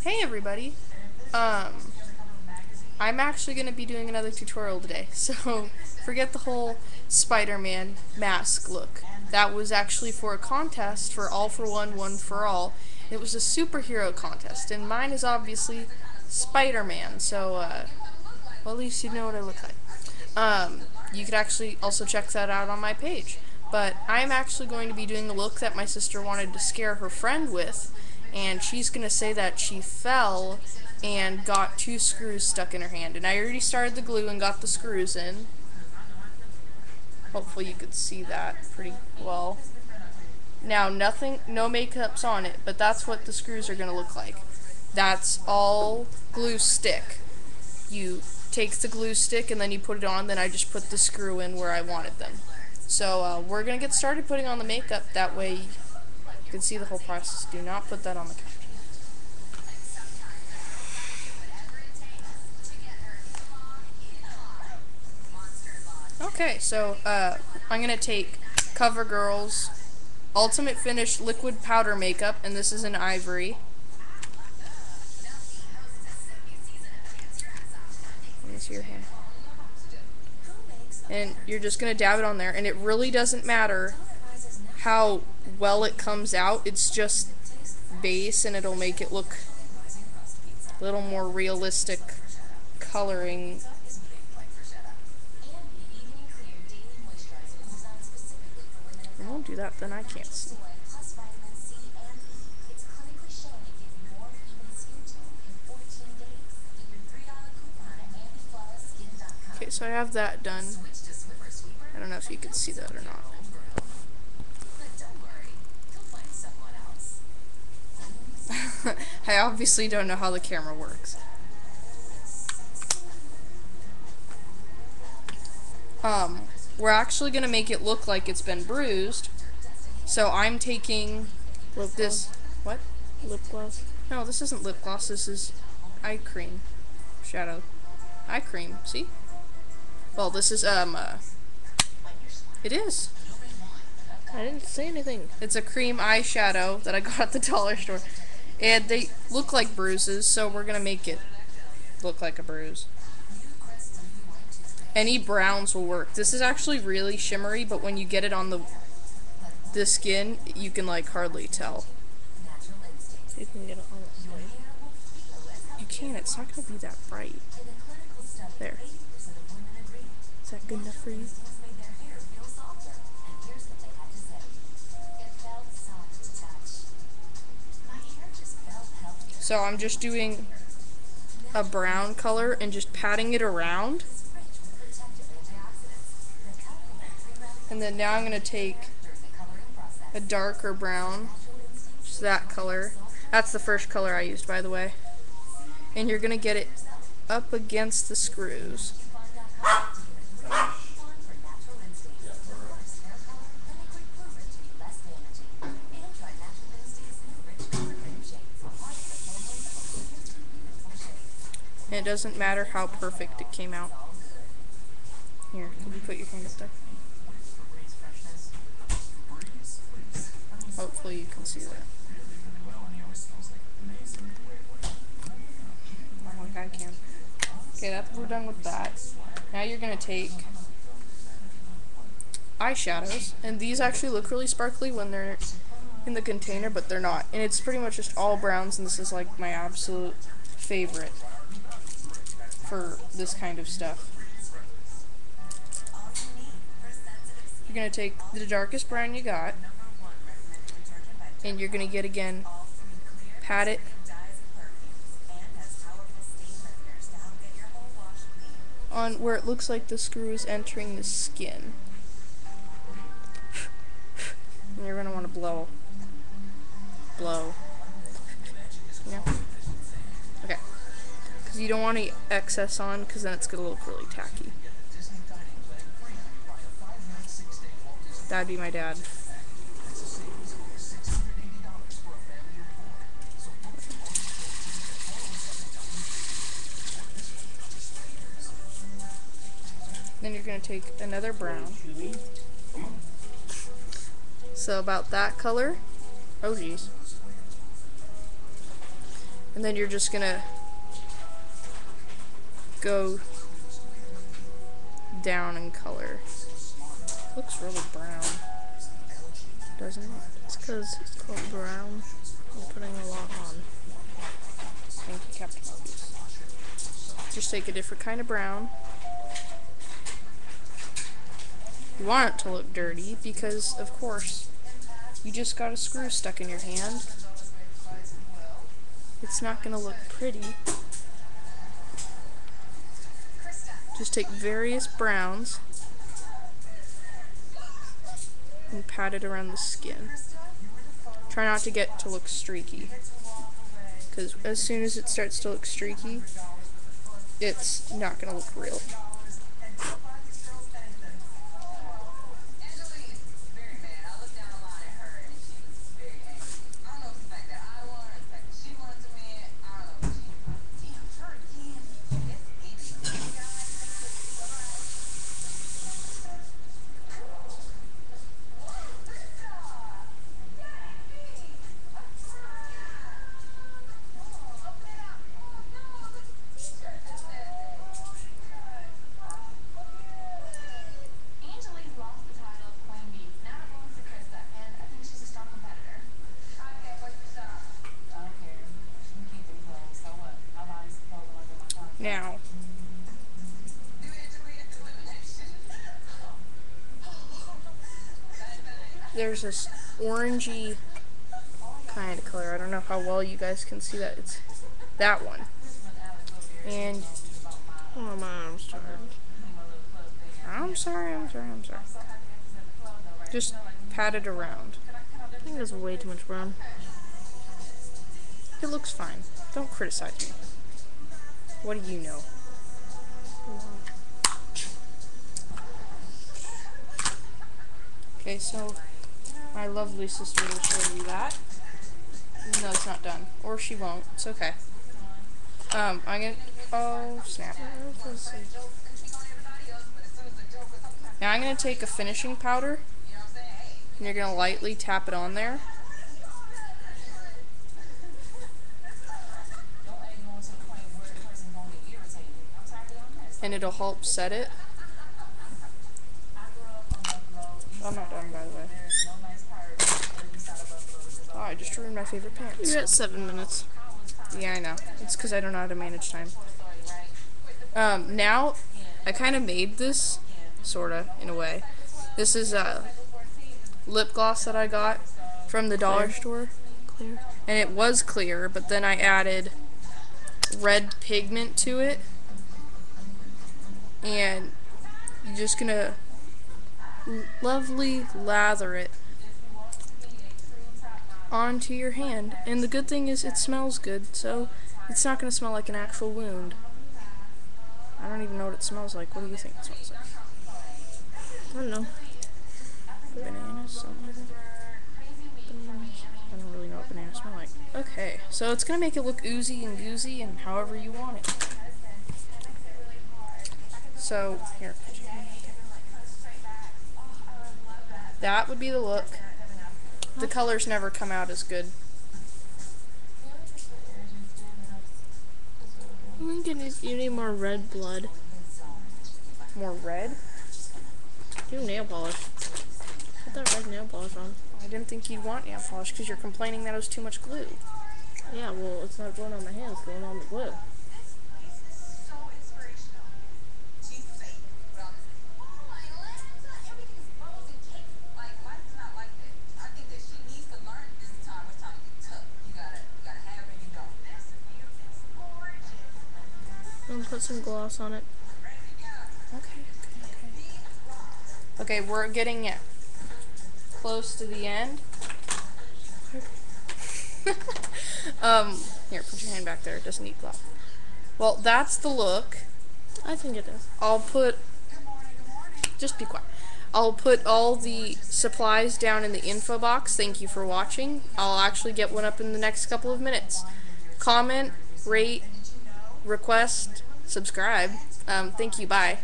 Hey everybody. Um, I'm actually going to be doing another tutorial today, so forget the whole Spider-Man mask look. That was actually for a contest for All for One, One for All. It was a superhero contest, and mine is obviously Spider-Man, so, well, at least you know what I look like. You could actually also check that out on my page. But I'm actually going to be doing the look that my sister wanted to scare her friend with, and she's going to say that she fell and got two screws stuck in her hand. And I already started the glue and got the screws in. Hopefully you could see that pretty well. Now, no makeup's on it, but that's what the screws are going to look like. That's all glue stick. You take the glue stick and then you put it on, then I just put the screw in where I wanted them. So we're going to get started putting on the makeup, that way you can see the whole process. Do not put that on the couch. Okay, so I'm going to take CoverGirl's Ultimate Finish Liquid Powder Makeup, and this is in Ivory. Let me see your hand. And you're just going to dab it on there, and it really doesn't matter how well it comes out. It's just base, and it'll make it look a little more realistic coloring. I won't do that, then I can't see. Okay, so I have that done. I don't know if you can see that or not. I obviously don't know how the camera works. We're actually going to make it look like it's been bruised. So I'm taking this... What? Lip gloss? No, this isn't lip gloss. This is eye cream. Shadow. Eye cream. See? Well, this is, it is. I didn't say anything. It's a cream eyeshadow that I got at the dollar store. And they look like bruises, so we're going to make it look like a bruise. Any browns will work. This is actually really shimmery, but when you get it on the skin, you can like hardly tell. You can get it on the side. You can, it's not going to be that bright. There. Is that good enough for you? So I'm just doing a brown color and just patting it around. And then now I'm going to take a darker brown, just that color. That's the first color I used, by the way. And you're going to get it up against the screws. And it doesn't matter how perfect it came out. Here, can you put your hand up there? Hopefully you can see that. Not like I can. Okay, we're done with that. Now you're going to take eyeshadows, and these actually look really sparkly when they're in the container, but they're not. And it's pretty much just all browns, and this is like my absolute favorite for this kind of stuff. You're going to take the darkest brown you got, and you're going to get, again, pat it on where it looks like the screw is entering the skin. And you're going to want to blow. Yeah. Okay. Because you don't want any excess on, because then it's going to look really tacky. That'd be my dad. Then you're going to take another brown. So about that color. Oh geez. And then you're just gonna go down in color. Looks really brown, doesn't it? It's because it's called brown. I'm putting a lot on. Thank you, Captain Obvious. Just take a different kind of brown. You want it to look dirty because, of course, you just got a screw stuck in your hand. It's not going to look pretty. Just take various browns and pat it around the skin. Try not to get to look streaky, because as soon as it starts to look streaky, it's not going to look real. Now, there's this orangey kind of color. I don't know how well you guys can see that. It's that one. And Oh, my arm's tired. I'm sorry. Just pat it around. I think there's way too much brown. It looks fine. Don't criticize me. What do you know? Okay, so my lovely sister will show you that. No, it's not done. Or she won't. It's okay. I'm gonna... Oh, snap. Now I'm gonna take a finishing powder, and you're gonna lightly tap it on there. And it'll help set it. I'm not done, by the way. Oh, I just ruined my favorite pants. You're at 7 minutes. Yeah, I know. It's because I don't know how to manage time. Now, I kind of made this, sorta, in a way. This is a lip gloss that I got from the dollar store. Clear. And it was clear, but then I added red pigment to it. And you're just gonna lovely lather it onto your hand. And the good thing is it smells good, so it's not gonna smell like an actual wound. I don't even know what it smells like. What do you think it smells like? I don't know. Bananas? Something like that? Bananas. I don't really know what bananas smell like. Okay, so it's gonna make it look oozy and goozy and however you want it. So, here. That would be the look. The colors never come out as good. I think you need more red blood. More red? Do nail polish. Put that red nail polish on. I didn't think you'd want nail polish because you're complaining that it was too much glue. Yeah, well, it's not going on my hands, it's going on the glue. And put some gloss on it. Okay. Okay, we're getting it close to the end. Here, put your hand back there. It doesn't need glove. Well, that's the look. I think it is. I'll put... Just be quiet. I'll put all the supplies down in the info box. Thank you for watching. I'll actually get one up in the next couple of minutes. Comment, rate, request, subscribe. Thank you, bye.